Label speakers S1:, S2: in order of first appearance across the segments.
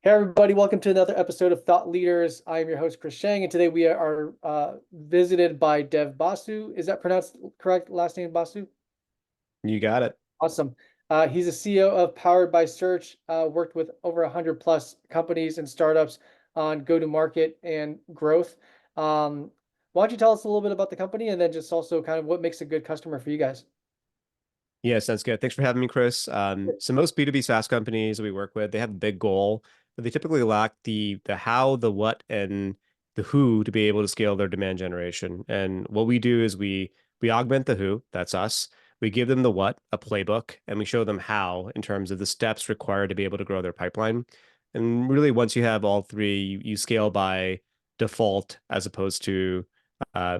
S1: Hey everybody, welcome to another episode of Thought Leaders. I am your host Chris Shang, and today we are visited by Dev Basu. Is that pronounced correct? Last name Basu?
S2: You got it.
S1: Awesome. He's a CEO of Powered by Search, worked with over 100 plus companies and startups on go-to-market and growth. Why don't you tell us a little bit about the company and then just also kind of what makes a good customer for you guys?
S2: Yeah, sounds good. Thanks for having me, Chris. So most B2B SaaS companies that we work with, they have a big goal, but they typically lack the how, the what, and the who to be able to scale their demand generation. And what we do is we augment the who, that's us. We give them the what, a playbook, and we show them how in terms of the steps required to be able to grow their pipeline. And really, once you have all three, you scale by default as opposed to by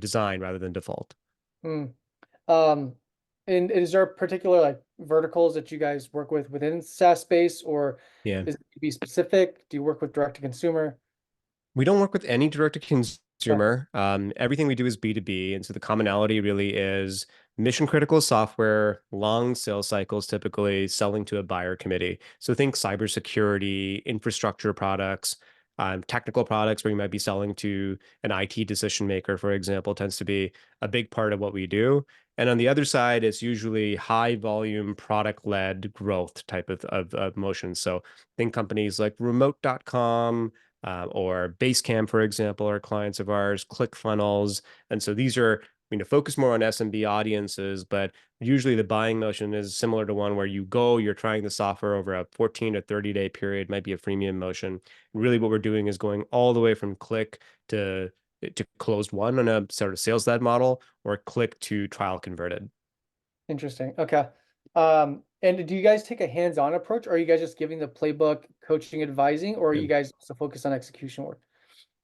S2: design rather than default.
S1: Hmm. Um, and is there particular like verticals that you guys work with within SaaS space, or
S2: Yeah.
S1: is it to be specific? Do you work with direct to consumer?
S2: We don't work with any direct to
S1: Okay.
S2: consumer. Everything we do is B2B. And so the commonality really is mission critical software, long sales cycles, typically selling to a buyer committee. So think cybersecurity, infrastructure products, technical products where you might be selling to an IT decision maker, for example, tends to be a big part of what we do. And on the other side, it's usually high volume product led growth type of motion. So think companies like remote.com, or Basecamp, for example, are clients of ours, ClickFunnels. And so these are, focus more on SMB audiences, but usually the buying motion is similar to one where you're trying the software over a 14 to 30-day period, might be a freemium motion. Really what we're doing is going all the way from click to closed one on a sort of sales led model or click to trial converted.
S1: Interesting. Okay. And do you guys take a hands-on approach, or are you guys just giving the playbook, coaching, advising, or are you guys also focused on execution work?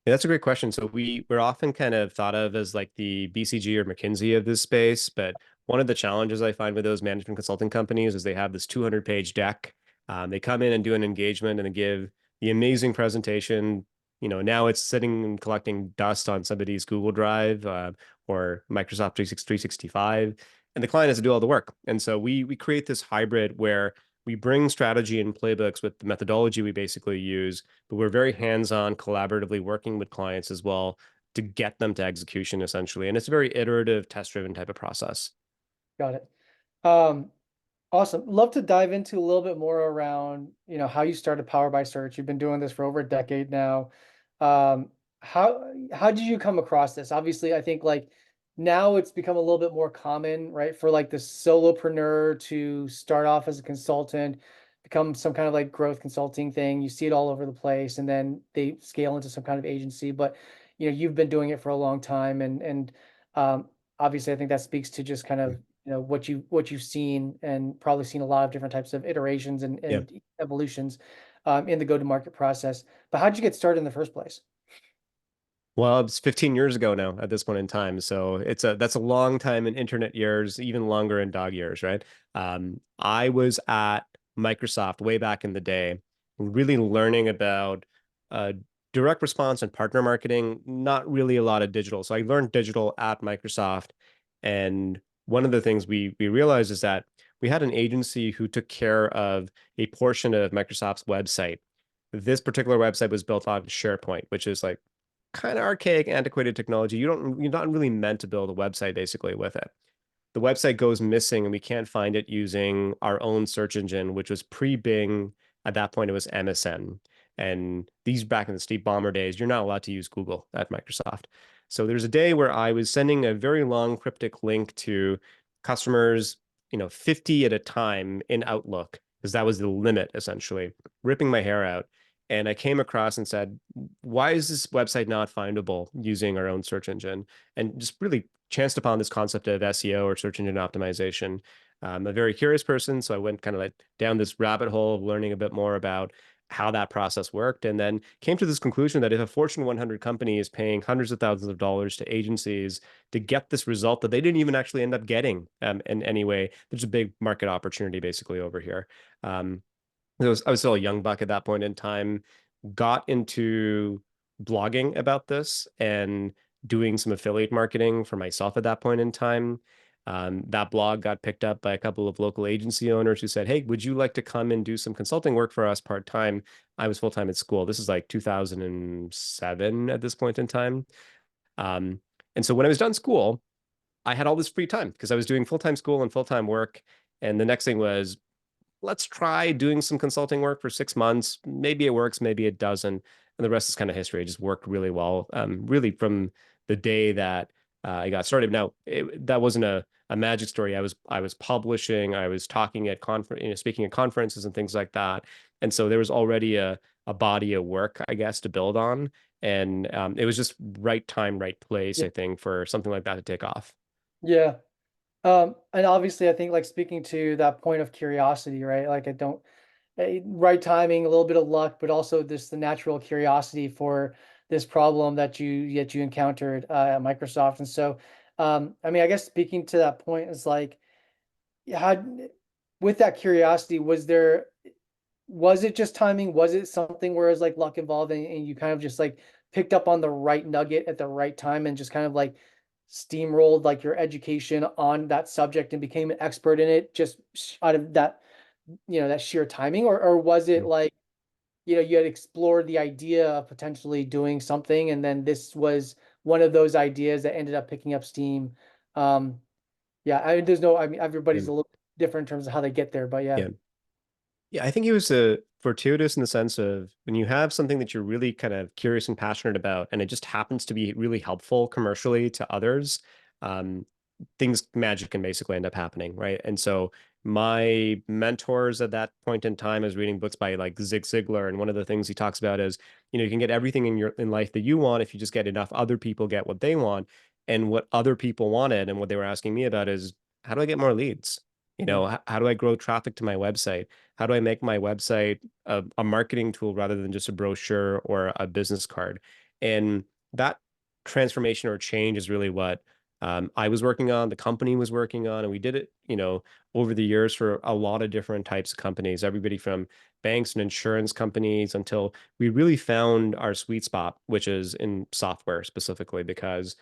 S2: Yeah, that's a great question. So we're often kind of thought of as like the BCG or McKinsey of this space, but one of the challenges I find with those management consulting companies is they have this 200-page deck. They come in and do an engagement and they give the amazing presentation. Now it's sitting and collecting dust on somebody's Google Drive or Microsoft 365, and the client has to do all the work. And so we create this hybrid where we bring strategy and playbooks with the methodology we basically use, but we're very hands-on, collaboratively working with clients as well to get them to execution essentially. And it's a very iterative, test-driven type of process.
S1: Got it. Um, awesome. Love to dive into a little bit more around, how you started Power by Search. You've been doing this for over a decade now. How did you come across this? Obviously, I think like now it's become a little bit more common, right, for like the solopreneur to start off as a consultant, become some kind of like growth consulting thing. You see it all over the place, and then they scale into some kind of agency. But you've been doing it for a long time, and obviously, I think that speaks to just kind of what you've seen, and probably seen a lot of different types of iterations and,
S2: Yeah.
S1: and evolutions in the go-to-market process. But how did you get started in the first place?
S2: Well, it's 15 years ago now at this point in time. So that's a long time in internet years, even longer in dog years, right? I was at Microsoft way back in the day, really learning about uh, direct response and partner marketing, not really a lot of digital. So I learned digital at Microsoft. And one of the things we realized is that we had an agency who took care of a portion of Microsoft's website. This particular website was built on SharePoint, which is like kind of archaic, antiquated technology. You're not really meant to build a website basically with it. The website goes missing and we can't find it using our own search engine, which was pre-Bing. At that point, it was MSN. And these back in the Steve Ballmer days, you're not allowed to use Google at Microsoft. So there's a day where I was sending a very long cryptic link to customers, 50 at a time in Outlook, because that was the limit essentially, ripping my hair out. And I came across and said, why is this website not findable using our own search engine? And just really chanced upon this concept of SEO or search engine optimization. I'm a very curious person, so I went kind of like down this rabbit hole of learning a bit more about how that process worked, and then came to this conclusion that if a Fortune 100 company is paying hundreds of thousands of dollars to agencies to get this result that they didn't even actually end up getting in any way, there's a big market opportunity basically over here. Um, I was still a young buck at that point in time, got into blogging about this and doing some affiliate marketing for myself at that point in time. That blog got picked up by a couple of local agency owners who said, "Hey, would you like to come and do some consulting work for us part-time?" I was full-time at school. This is like 2007 at this point in time. Um, and so when I was done school, I had all this free time because I was doing full-time school and full-time work. And the next thing was, let's try doing some consulting work for 6 months. Maybe it works, maybe it doesn't. And the rest is kind of history. It just worked really well, really from the day that I got started. Now, that wasn't a magic story. I was publishing, I was talking at speaking at conferences and things like that. And so there was already a body of work, I guess, to build on. And it was just right time, right place,
S1: Yeah.
S2: I think, for something like that to take off.
S1: Yeah. And obviously I think like speaking to that point of curiosity, right? Like I don't right timing, a little bit of luck, but also this the natural curiosity for this problem that you encountered at Microsoft. And so I mean, I guess speaking to that point is like how with that curiosity, was it just timing? Was it something where it's like luck involved and you kind of just like picked up on the right nugget at the right time and just kind of like steamrolled like your education on that subject and became an expert in it just out of that, that sheer timing? Or was it like, you had explored the idea of potentially doing something and then this was one of those ideas that ended up picking up steam? Um, yeah, I mean,
S2: Yeah.
S1: everybody's a little different in terms of how they get there, but yeah.
S2: Yeah. Yeah, I think he was fortuitous in the sense of when you have something that you're really kind of curious and passionate about, and it just happens to be really helpful commercially to others, um, things magic can basically end up happening, right? And so my mentors at that point in time, I was reading books by like Zig Ziglar, and one of the things he talks about is, you can get everything in life that you want if you just get enough other people get what they want. And what other people wanted and what they were asking me about is, how do I get more leads?
S1: Yeah.
S2: How do I grow traffic to my website? How do I make my website a marketing tool rather than just a brochure or a business card? And that transformation or change is really what I was working on, the company was working on, and we did it, over the years for a lot of different types of companies, everybody from banks and insurance companies until we really found our sweet spot, which is in software specifically, because,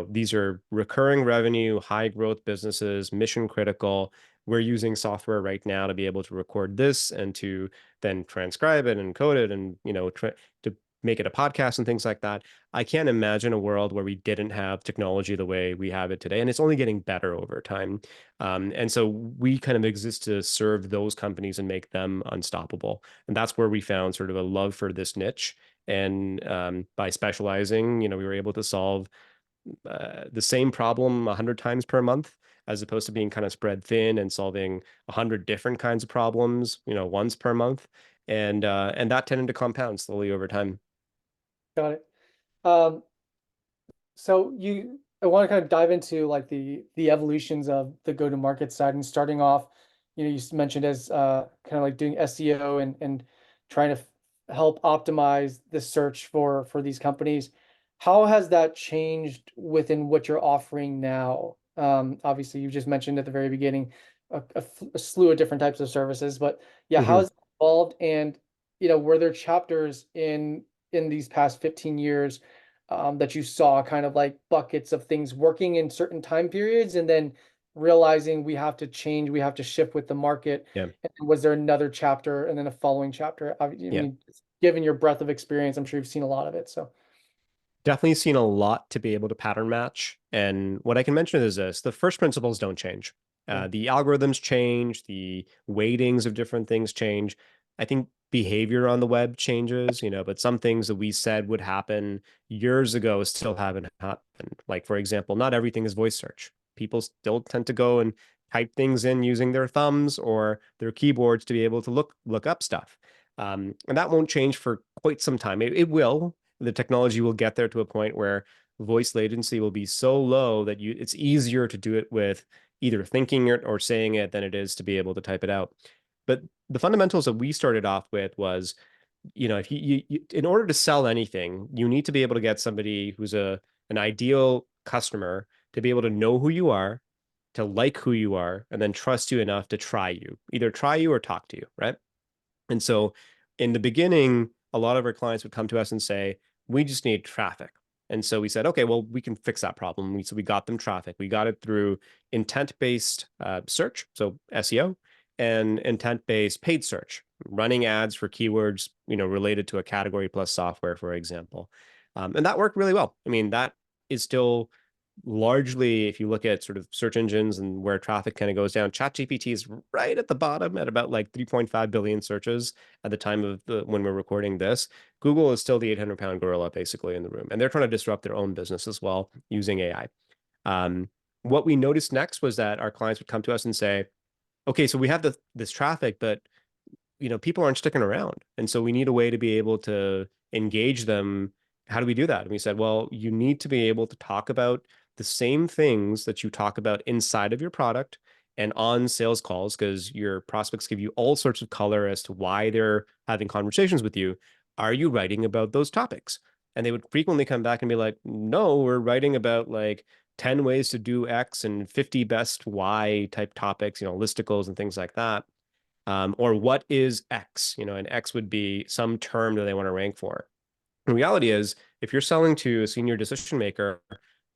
S2: these are recurring revenue, high growth businesses, mission critical. We're using software right now to be able to record this and to then transcribe it and code it and to make it a podcast and things like that. I can't imagine a world where we didn't have technology the way we have it today, and it's only getting better over time. And so we kind of exist to serve those companies and make them unstoppable, and that's where we found sort of a love for this niche. And by specializing, we were able to solve the same problem 100 times per month, as opposed to being kind of spread thin and solving 100 different kinds of problems, once per month. And that tended to compound slowly over time.
S1: Got it. Um, So I want to kind of dive into like the evolutions of the go-to-market side and starting off, mentioned as kind of like doing SEO and trying to help optimize the search for these companies. How has that changed within what you're offering now? Obviously, you just mentioned at the very beginning a slew of different types of services, but yeah, how
S2: Mhm.
S1: has it evolved? And were there chapters in these past 15 years? That you saw kind of like buckets of things working in certain time periods and then realizing we have to change, we have to shift with the market.
S2: Yeah.
S1: And was there another chapter and then a following chapter? I
S2: Yeah.
S1: mean, given your breadth of experience, I'm sure you've seen a lot of it. So,
S2: Definitely seen a lot to be able to pattern match. And what I can mention is this: the first principles don't change.
S1: yeah,
S2: The algorithms change, the weightings of different things change. I think behavior on the web changes, but some things that we said would happen years ago still haven't happened. Like, for example, not everything is voice search. People still tend to go and type things in using their thumbs or their keyboards to be able to look up stuff. And that won't change for quite some time. It will. The technology will get there to a point where voice latency will be so low that it's easier to do it with either thinking it or saying it than it is to be able to type it out. But the fundamentals that we started off with was, if in order to sell anything, you need to be able to get somebody who's an ideal customer to be able to know who you are, to like who you are, and then trust you enough to either try you or talk to you, right? And so in the beginning, a lot of our clients would come to us and say, we just need traffic. And so we said, okay, well, we can fix that problem. So we got them traffic. We got it through intent-based search, so SEO, and intent-based paid search, running ads for keywords, related to a category plus software, for example. And that worked really well. I mean, that is still largely, if you look at sort of search engines and where traffic kind of goes down, ChatGPT is right at the bottom at about like 3.5 billion searches at the time of when we're recording this. Google is still the 800-pound gorilla basically in the room, and they're trying to disrupt their own business as well using AI. What we noticed next was that our clients would come to us and say, okay, so we have this traffic, but people aren't sticking around. And so we need a way to be able to engage them. How do we do that? And we said, well, you need to be able to talk about the same things that you talk about inside of your product and on sales calls, because your prospects give you all sorts of color as to why they're having conversations with you. Are you writing about those topics? And they would frequently come back and be like, no, we're writing about like 10 ways to do X and 50 best Y type topics, listicles and things like that. Or what is X? And X would be some term that they want to rank for. The reality is, if you're selling to a senior decision maker,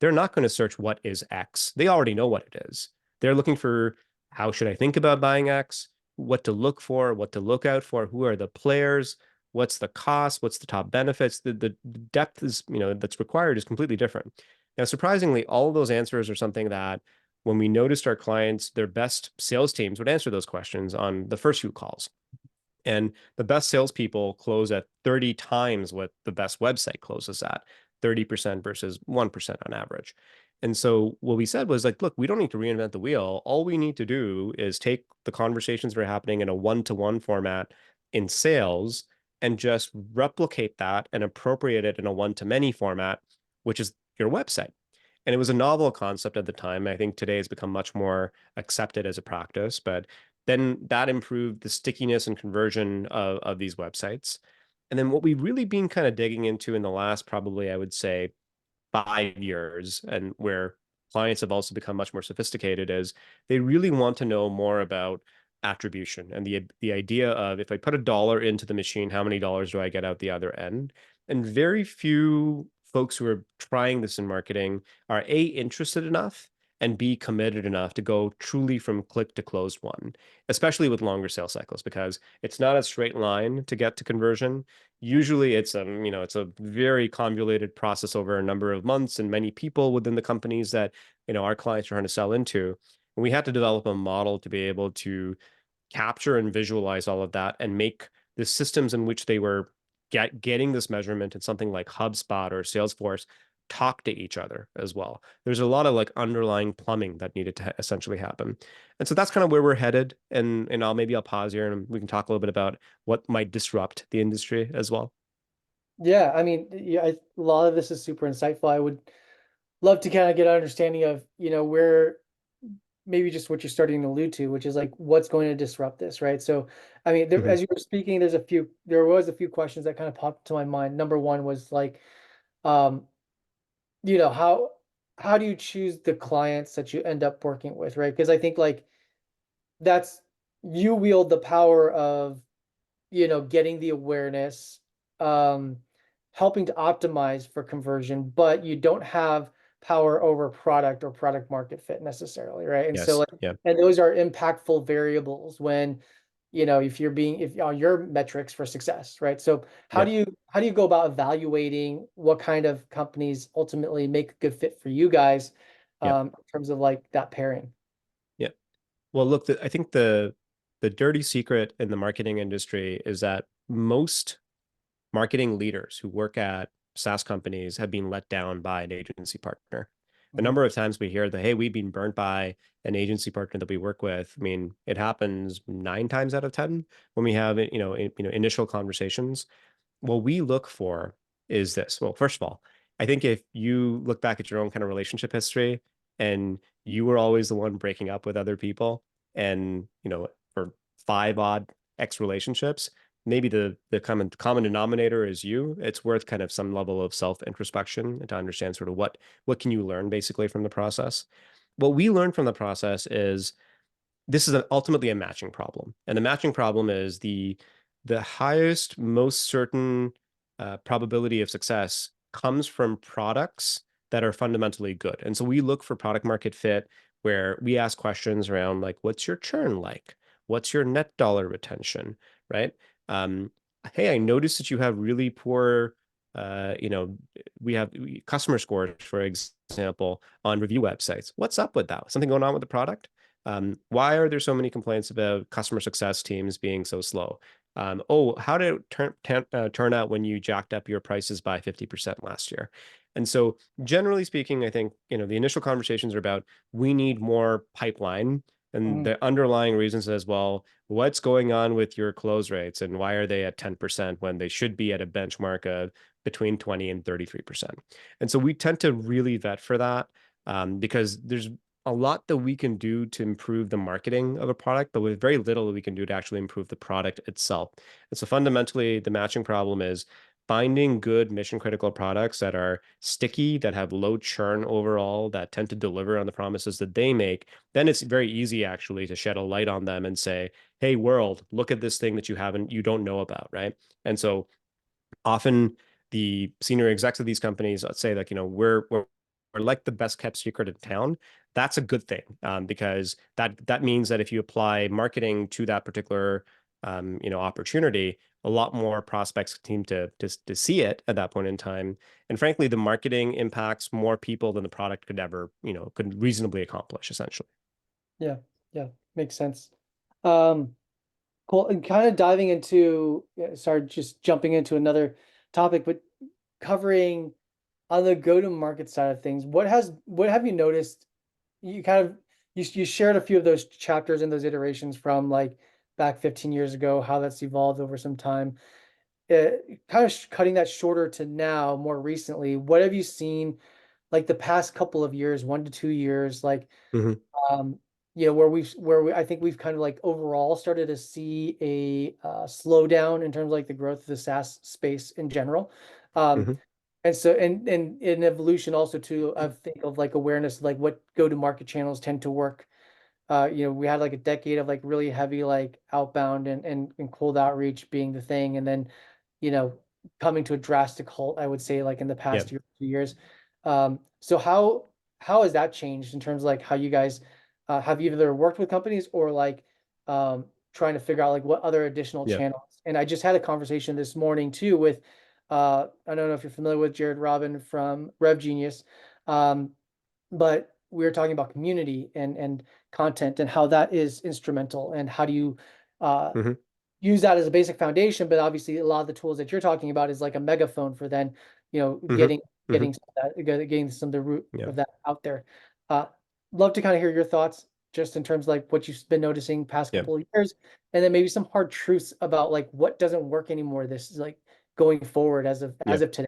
S2: they're not going to search what is X. They already know what it is. They're looking for how should I think about buying X, what to look for, what to look out for, who are the players, what's the cost, what's the top benefits. The depth is, that's required is completely different. Now, surprisingly, all of those answers are something that when we noticed our clients, their best sales teams would answer those questions on the first few calls. And the best salespeople close at 30 times what the best website closes at, 30% versus 1% on average. And so what we said was like, look, we don't need to reinvent the wheel. All we need to do is take the conversations that are happening in a one-to-one format in sales and just replicate that and appropriate it in a one-to-many format, which is your website. And it was a novel concept at the time. I think today it's become much more accepted as a practice, but then that improved the stickiness and conversion of these websites. And then what we've really been kind of digging into in the last, probably, I would say, 5 years, and where clients have also become much more sophisticated, is they really want to know more about attribution and the idea of, if I put $1 into the machine, how many dollars do I get out the other end? And very few folks who are trying this in marketing are A, interested enough, and B, committed enough to go truly from click to closed one, especially with longer sales cycles, because it's not a straight line to get to conversion. Usually it's a very convoluted process over a number of months and many people within the companies that, our clients are trying to sell into. And we had to develop a model to be able to capture and visualize all of that and make the systems in which they were getting this measurement in something like HubSpot or Salesforce talk to each other as well. There's a lot of like underlying plumbing that needed to essentially happen. And so that's kind of where we're headed. And I'll pause here and we can talk a little bit about what might disrupt the industry as well.
S1: Yeah, I mean, yeah, a lot of this is super insightful. I would love to kind of get an understanding of, where maybe just what you're starting to allude to, which is like what's going to disrupt this, right? So, I mean,
S2: Mhm.
S1: as you were speaking, there was a few questions that kind of popped to my mind. Number one was like, um, you know, how do you choose the clients that you end up working with, right? Because I think like that's you wield the power of getting the awareness, um, helping to optimize for conversion, but you don't have power over product or product market fit necessarily, right? And so
S2: Yes.
S1: like,
S2: Yeah.
S1: and those are impactful variables when, if on your metrics for success, right? So
S2: Yeah.
S1: how do you go about evaluating what kind of companies ultimately make a good fit for you guys,
S2: Yeah.
S1: in terms of like that pairing?
S2: Yeah. Well, look, I think the dirty secret in the marketing industry is that most marketing leaders who work at SaaS companies have been let down by an agency partner. The
S1: Mhm.
S2: number of times we hear that, hey, we've been burnt by an agency partner that we work with. I mean, it happens 9 times out of 10 when we have, initial conversations. What we look for is this. Well, first of all, I think if you look back at your own kind of relationship history and you were always the one breaking up with other people and, for five odd X relationships, maybe the common denominator is you. It's worth kind of some level of self introspection to understand sort of what can you learn basically from the process. What we learned from the process is this is ultimately a matching problem. And the matching problem is the highest, most certain probability of success comes from products that are fundamentally good. And so we look for product market fit where we ask questions around like, what's your churn like? What's your net dollar retention, right? Um, hey, I noticed that you have really poor, you know, we have customer scores, for example, on review websites. What's up with that? Something going on with the product? Why are there so many complaints about customer success teams being so slow? Oh, how did it turn out when you jacked up your prices by 50% last year? And so, generally speaking, I think, you know, the initial conversations are about we need more pipeline, and
S1: Mhm.
S2: the underlying reasons as well. What's going on with your close rates, and why are they at 10% when they should be at a benchmark of between 20 and 33%? And so we tend to really vet for that, because there's a lot that we can do to improve the marketing of a product, but with very little that we can do to actually improve the product itself. And so fundamentally, the matching problem is finding good mission critical products that are sticky, that have low churn overall, that tend to deliver on the promises that they make. Then it's very easy actually to shed a light on them and say, hey, world, look at this thing that you don't know about, right? And so often the senior execs of these companies say like, you know, we're like the best kept secret in town. That's a good thing, because that means that if you apply marketing to that particular you know, opportunity, a lot more prospects seem to see it at that point in time. And frankly, the marketing impacts more people than the product could ever, you know, could reasonably accomplish, essentially.
S1: Yeah, yeah, makes sense. Um, cool. And kind of diving into, yeah, sorry, just jumping into another topic, but covering on the go-to-market side of things, what have you noticed? You kind of you shared a few of those chapters and those iterations from like back 15 years ago, how that's evolved over some time. Kind of cutting that shorter to now, more recently, what have you seen like the past couple of years, 1 to 2 years, like
S2: Hmm.
S1: um, I think we've kind of like overall started to see a slowdown in terms of like the growth of the SaaS space in general. Um,
S2: Hmm.
S1: and so and in evolution also too, I think of like awareness, like what go-to-market channels tend to work. We had like a decade of like really heavy like outbound and cold outreach being the thing, and then, you know, coming to a drastic halt, I would say, like in the
S2: Yeah.
S1: past year, 2 years. So how has that changed in terms of like how you guys have you either worked with companies or like trying to figure out like what other additional
S2: Yeah.
S1: channels? And I just had a conversation this morning too with I don't know if you're familiar with Jared Robin from Rev Genius. Um, but we were talking about community and content and how that is instrumental and how do you uh,
S2: Hmm.
S1: use that as a basic foundation. But obviously a lot of the tools that you're talking about is like a megaphone for then,
S2: Hmm.
S1: getting
S2: Hmm.
S1: some of that, getting some of the root
S2: Yeah.
S1: of that out there. uh, Love to kind of hear your thoughts just in terms of like what you've been noticing past
S2: Yeah.
S1: couple of years, and then maybe some hard truths about like what doesn't work anymore, this is like going forward
S2: Yeah.
S1: as of today,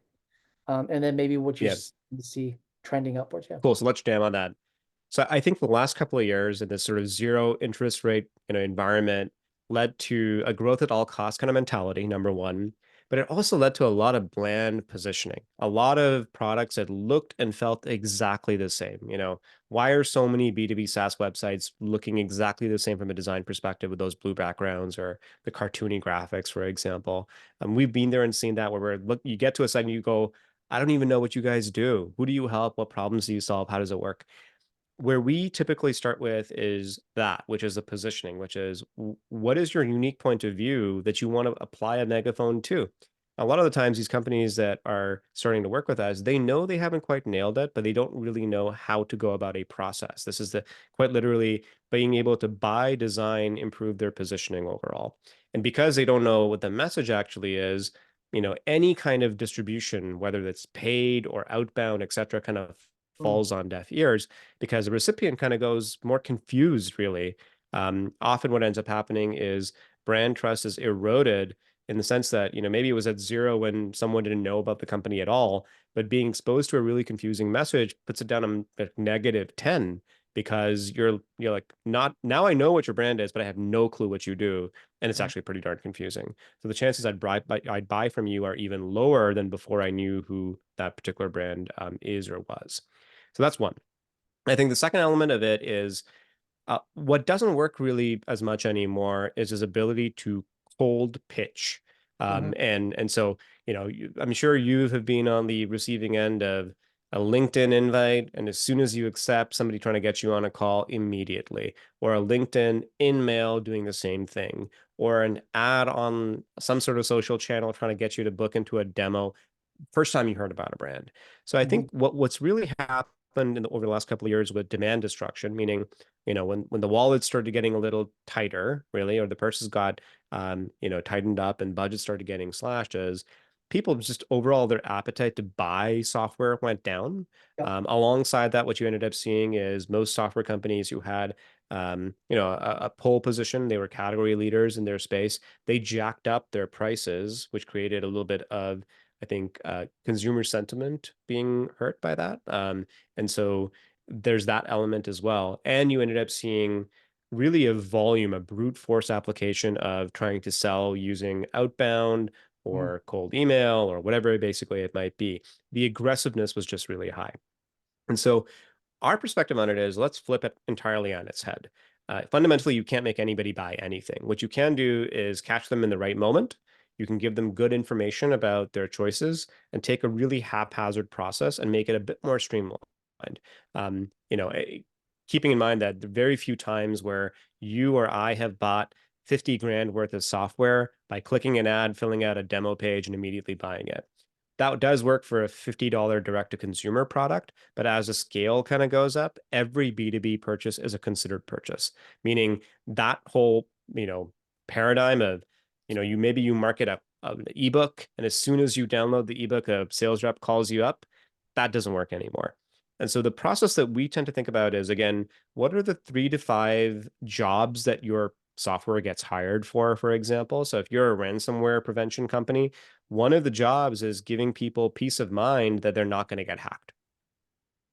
S1: and then maybe what you
S2: Yeah.
S1: see trending upwards. Yeah.
S2: Cool. So let's jam on that. So I think the last couple of years in this sort of zero interest rate, you know, environment led to a growth at all costs kind of mentality, number one. But it also led to a lot of bland positioning, a lot of products that looked and felt exactly the same. You know, why are so many B2B SaaS websites looking exactly the same from a design perspective with those blue backgrounds or the cartoony graphics, for example? We've been there and seen that where you get to a site and you go, I don't even know what you guys do. Who do you help? What problems do you solve? How does it work? Where we typically start with is that, which is the positioning, which is what is your unique point of view that you want to apply a megaphone to? A lot of the times, these companies that are starting to work with us, they know they haven't quite nailed it, but they don't really know how to go about a process. This is the quite literally being able to buy, design, improve their positioning overall. And because they don't know what the message actually is, you know, any kind of distribution, whether that's paid or outbound, et cetera, kind of
S1: Mm,
S2: falls on deaf ears because the recipient kind of goes more confused, really. Often what ends up happening is brand trust is eroded in the sense that, you know, maybe it was at zero when someone didn't know about the company at all, but being exposed to a really confusing message puts it down a negative 10 because you're like, not now I know what your brand is, but I have no clue what you do. And it's
S1: mm,
S2: actually pretty darn confusing. So the chances I'd buy from you are even lower than before I knew who that particular brand is or was. So that's one. I think the second element of it is what doesn't work really as much anymore is his ability to cold pitch.
S1: Mhm.
S2: And so, I'm sure you have been on the receiving end of a LinkedIn invite, and as soon as you accept, somebody trying to get you on a call immediately, or a LinkedIn in mail doing the same thing, or an ad on some sort of social channel trying to get you to book into a demo first time you heard about a brand. So I
S1: Mhm.
S2: think what's really happened over the last couple of years with demand destruction, meaning, when the wallet started getting a little tighter, really, or the purses got tightened up and budgets started getting slashed, is people just overall their appetite to buy software went down.
S1: Yep.
S2: Alongside that, what you ended up seeing is most software companies who had a pole position, they were category leaders in their space. They jacked up their prices, which created a little bit of, I think, consumer sentiment being hurt by that. And so there's that element as well. And you ended up seeing really a brute force application of trying to sell using outbound
S1: Mhm.
S2: or cold email or whatever basically it might be. The aggressiveness was just really high. And so our perspective on it is, let's flip it entirely on its head. Fundamentally, you can't make anybody buy anything. What you can do is catch them in the right moment. You can give them good information about their choices and take a really haphazard process and make it a bit more streamlined. Um, you know, eh, Keeping in mind that the very few times where you or I have bought 50 grand worth of software by clicking an ad, filling out a demo page, and immediately buying it. That does work for a $50 direct to consumer product, but as the scale kind of goes up, every B2B purchase is a considered purchase, meaning that whole, paradigm of, you market an ebook, and as soon as you download the ebook, a sales rep calls you up. That doesn't work anymore. And so the process that we tend to think about is, again, what are the 3 to 5 jobs that your software gets hired for example? So if you're a ransomware prevention company, one of the jobs is giving people peace of mind that they're not going to get hacked.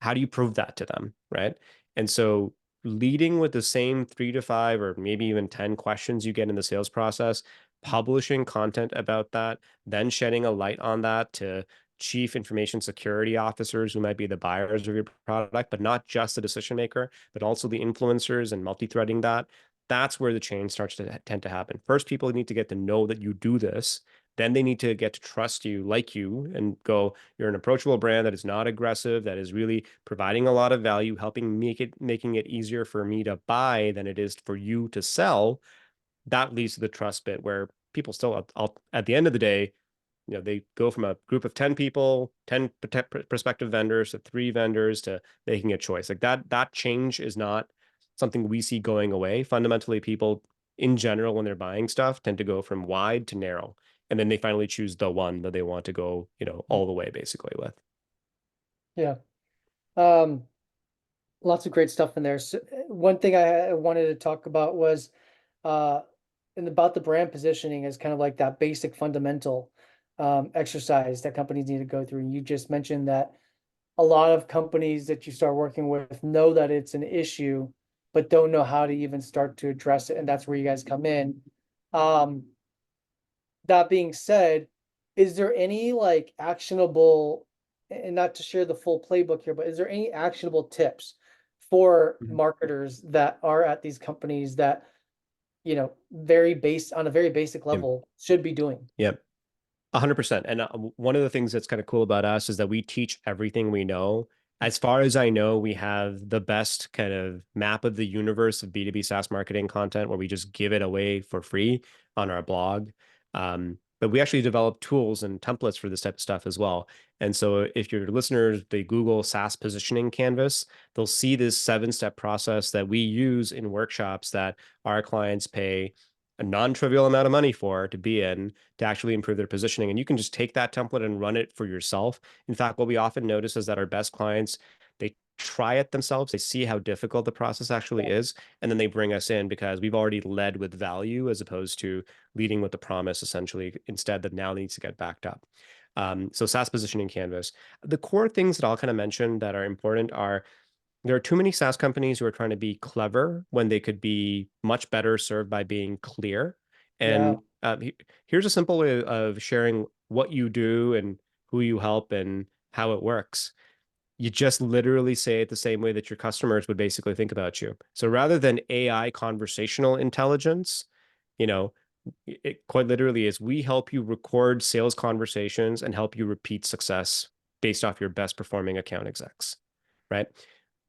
S2: How do you prove that to them, right? And so leading with the same 3 to 5 or maybe even 10 questions you get in the sales process, publishing content about that, then shedding a light on that to chief information security officers who might be the buyers of your product, but not just the decision maker, but also the influencers, and multi-threading that. That's where the change starts to tend to happen. First, people need to get to know that you do this. Then they need to get to trust you, like you, and go, you're an approachable brand that is not aggressive, that is really providing a lot of value, making it easier for me to buy than it is for you to sell. That leads to the trust bit where people still, at the end of the day, they go from a group of 10 people, 10 prospective vendors to 3 vendors to making a choice. Like that change is not something we see going away. Fundamentally, people in general, when they're buying stuff, tend to go from wide to narrow. And then they finally choose the one that they want to go,
S1: Mhm.
S2: all the way basically with.
S1: Yeah. Um, Lots of great stuff in there. So, one thing I wanted to talk about was, uh, and about the brand positioning is kind of like that basic fundamental exercise that companies need to go through. And you just mentioned that a lot of companies that you start working with know that it's an issue, but don't know how to even start to address it. And that's where you guys come in. Um, that being said, is there any like actionable, and not to share the full playbook here, but is there any actionable tips for
S2: Mhm.
S1: marketers that are at these companies that, very based on a very basic
S2: Yep.
S1: level should be doing?
S2: Yep. 100%. And one of the things that's kind of cool about us is that we teach everything we know. As far as I know, we have the best kind of map of the universe of B2B SaaS marketing content where we just give it away for free on our blog. But we actually develop tools and templates for this type of stuff as well. And so if your listeners, they Google SaaS positioning canvas, they'll see this 7-step process that we use in workshops that our clients pay a non-trivial amount of money for to be in, to actually improve their positioning. And you can just take that template and run it for yourself. In fact, what we often notice is that our best clients, they try it themselves, they see how difficult the process actually is, and then they bring us in because we've already led with value as opposed to leading with the promise, essentially, instead that now needs to get backed up. So SaaS positioning canvas. The core things that I'll kind of mention that are important are, there are too many SaaS companies who are trying to be clever when they could be much better served by being clear.
S1: Yeah.
S2: And here's a simple way of sharing what you do and who you help and how it works. You just literally say it the same way that your customers would basically think about you. So rather than AI conversational intelligence, you know, It quite literally is, we help you record sales conversations and help you repeat success based off your best performing account execs, right?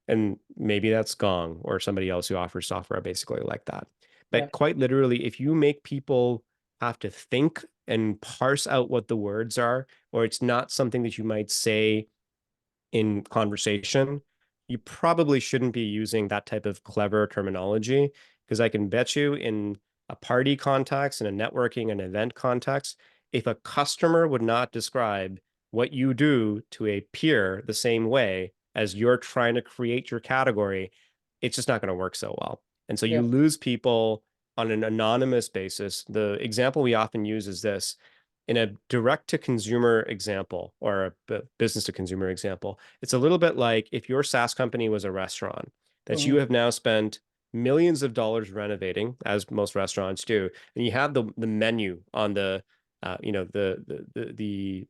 S2: And maybe that's Gong or somebody else who offers software basically like that.
S1: Yeah.
S2: But quite literally, if you make people have to think and parse out what the words are, or it's not something that you might say in conversation, you probably shouldn't be using that type of clever terminology, because I can bet you in a party context, in a networking and event context, if a customer would not describe what you do to a peer the same way as you're trying to create your category, it's just not going to work so well. And so you
S1: Yeah.
S2: lose people on an anonymous basis. The example we often use is this: in a direct to consumer example or a business to consumer example, it's a little bit like if your SaaS company was a restaurant that you
S1: Hmm.
S2: have now spent millions of dollars renovating, as most restaurants do, and you have the menu on the the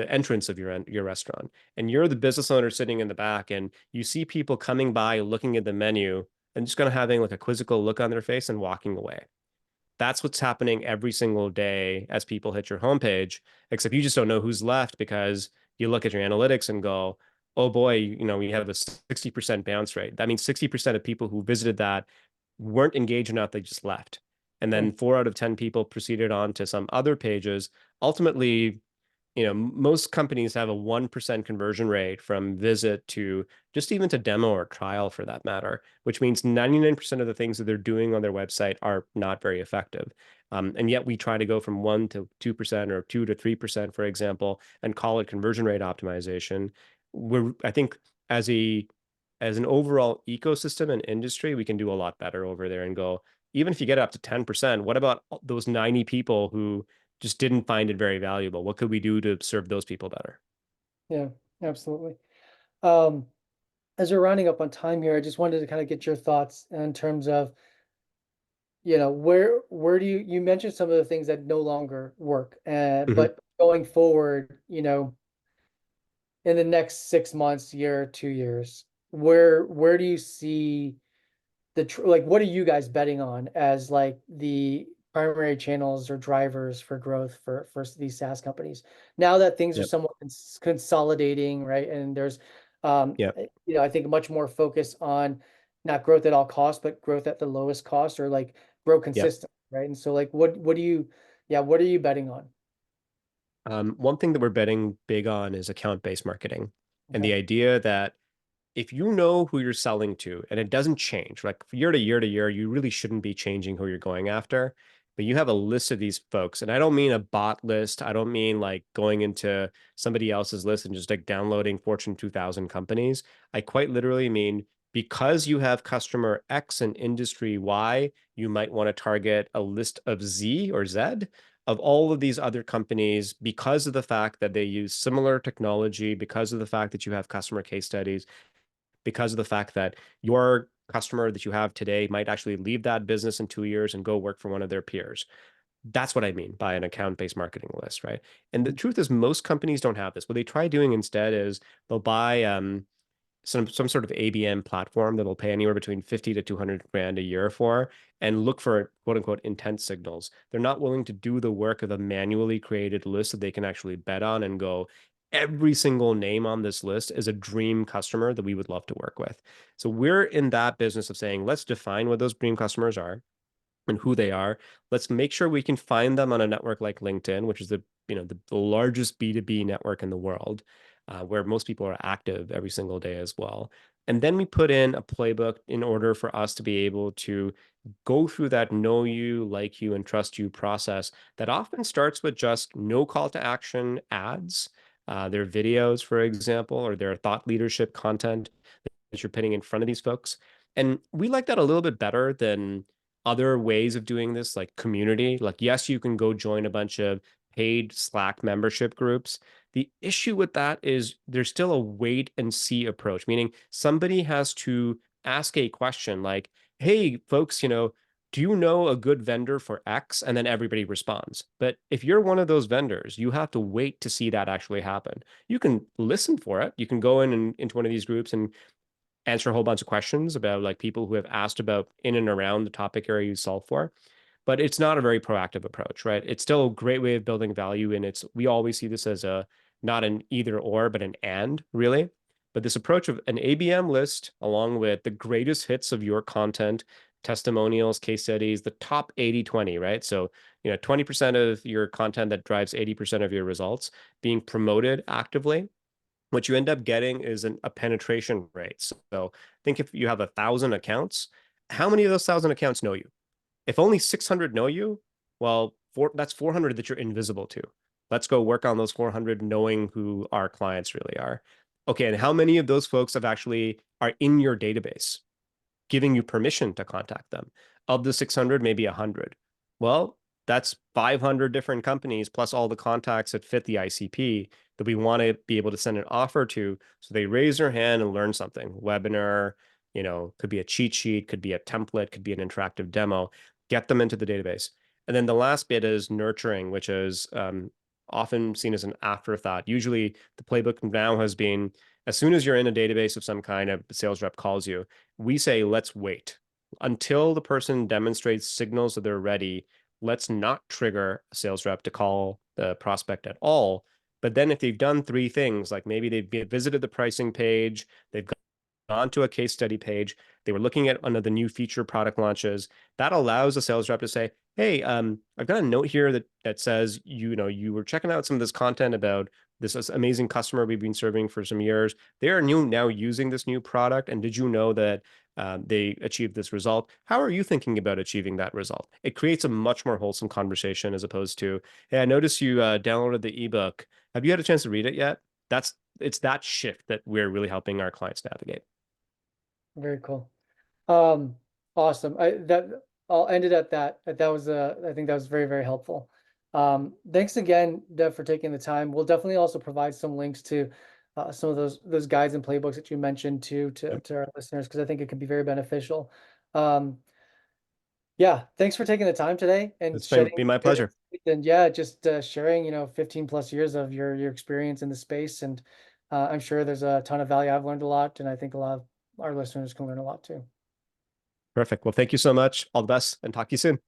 S2: entrance of your restaurant, and you're the business owner sitting in the back, and you see people coming by looking at the menu and just kind of having like a quizzical look on their face and walking away. That's what's happening every single day as people hit your homepage, except you just don't know who's left because you look at your analytics and go, oh boy, we have a 60% bounce rate. That means 60% of people who visited that weren't engaged enough, they just left. And then 4 out of 10 people proceeded on to some other pages. Ultimately, most companies have a 1% conversion rate from visit to just even to demo or trial for that matter, which means 99% of the things that they're doing on their website are not very effective. And yet we try to go from 1 to 2% or 2 to 3%, for example, and call it conversion rate optimization. I think as an overall ecosystem and industry, we can do a lot better over there and go, even if you get up to 10%, what about those 90 people who just didn't find it very valuable? What could we do to serve those people better?
S1: Yeah, absolutely. Um, as we're rounding up on time here, I just wanted to kind of get your thoughts in terms of, where do you mentioned some of the things that no longer work,
S2: Mhm.
S1: but going forward, in the next 6 months, year, 2 years, where do you see like what are you guys betting on as like the primary channels or drivers for growth for these SaaS companies now that things are
S2: Yep.
S1: somewhat consolidating, right? And there's
S2: Yep.
S1: I think much more focus on not growth at all costs, but growth at the lowest cost, or like grow
S2: Yep.
S1: consistent, right? And so like what do you yeah, what are you betting on?
S2: One thing that we're betting big on is account-based marketing, and
S1: Okay.
S2: the idea that if you know who you're selling to and it doesn't change, like year to year to year, you really shouldn't be changing who you're going after. But you have a list of these folks, and I don't mean a bot list. I don't mean like going into somebody else's list and just like downloading Fortune 2000 companies. I quite literally mean because you have customer X and industry Y, you might want to target a list of Z or Z of all of these other companies because of the fact that they use similar technology, because of the fact that you have customer case studies, because of the fact that your customer that you have today might actually leave that business in 2 years and go work for one of their peers. That's what I mean by an account-based marketing list, right? And the truth is, most companies don't have this. What they try doing instead is they'll buy some sort of ABM platform that'll pay anywhere between 50 to 200 grand a year for, and look for quote unquote intent signals. They're not willing to do the work of a manually created list that they can actually bet on and go, every single name on this list is a dream customer that we would love to work with. So we're in that business of saying, let's define what those dream customers are and who they are. Let's make sure we can find them on a network like LinkedIn, which is the largest B2B network in the world, where most people are active every single day as well. And then we put in a playbook in order for us to be able to go through that know you, like you, and trust you process that often starts with just no call to action ads, their videos, for example, or their thought leadership content that you're putting in front of these folks. And we like that a little bit better than other ways of doing this, like community. Like, yes, you can go join a bunch of paid Slack membership groups. The issue with that is there's still a wait and see approach, meaning somebody has to ask a question like, hey, folks, do you know a good vendor for X? And then everybody responds. But if you're one of those vendors, you have to wait to see that actually happen. You can listen for it. You can go in and into one of these groups and answer a whole bunch of questions about like people who have asked about in and around the topic area you solve for. but it's not a very proactive approach, right? It's still a great way of building value. And we always see this as not an either or, but an and, really. But this approach of an ABM list, along with the greatest hits of your content, testimonials, case studies, the top 80/20, right? So, 20% of your content that drives 80% of your results being promoted actively. What you end up getting is a penetration rate. So think if you have 1,000 accounts, how many of those 1,000 accounts know you? If only 600 know you, well, that's 400 that you're invisible to. Let's go work on those 400 knowing who our clients really are. Okay, and how many of those folks have actually are in your database, giving you permission to contact them? Of the 600, maybe 100. Well, that's 500 different companies plus all the contacts that fit the ICP that we want to be able to send an offer to. So they raise their hand and learn something. Webinar, could be a cheat sheet, could be a template, could be an interactive demo. Get them into the database. And then the last bit is nurturing, which is often seen as an afterthought. Usually the playbook now has been, as soon as you're in a database of some kind, a sales rep calls you, we say, let's wait until the person demonstrates signals that they're ready. Let's not trigger a sales rep to call the prospect at all. But then if they've done three things, like maybe they've visited the pricing page, they've gone to a case study page, they were looking at one of the new feature product launches, that allows a sales rep to say, hey, I've got a note here that says, you were checking out some of this content about this amazing customer we've been serving for some years. They are now using this new product. And did you know that they achieved this result? How are you thinking about achieving that result? It creates a much more wholesome conversation as opposed to, hey, I noticed you downloaded the ebook. Have you had a chance to read it yet? It's that shift that we're really helping our clients navigate.
S1: Very cool. Um, awesome. I'll end it at that. That was I think that was very, very helpful. Thanks again, Dev, for taking the time. We'll definitely also provide some links to some of those guides and playbooks that you mentioned to our listeners, because I think it could be very beneficial. Um, yeah, thanks for taking the time today and
S2: It's been my
S1: your
S2: pleasure.
S1: insight, and yeah, just sharing 15 plus years of your experience in the space. And I'm sure there's a ton of value. I've learned a lot, and I think a lot of our listeners can learn a lot too.
S2: Perfect. Well, thank you so much. All the best and talk to you soon.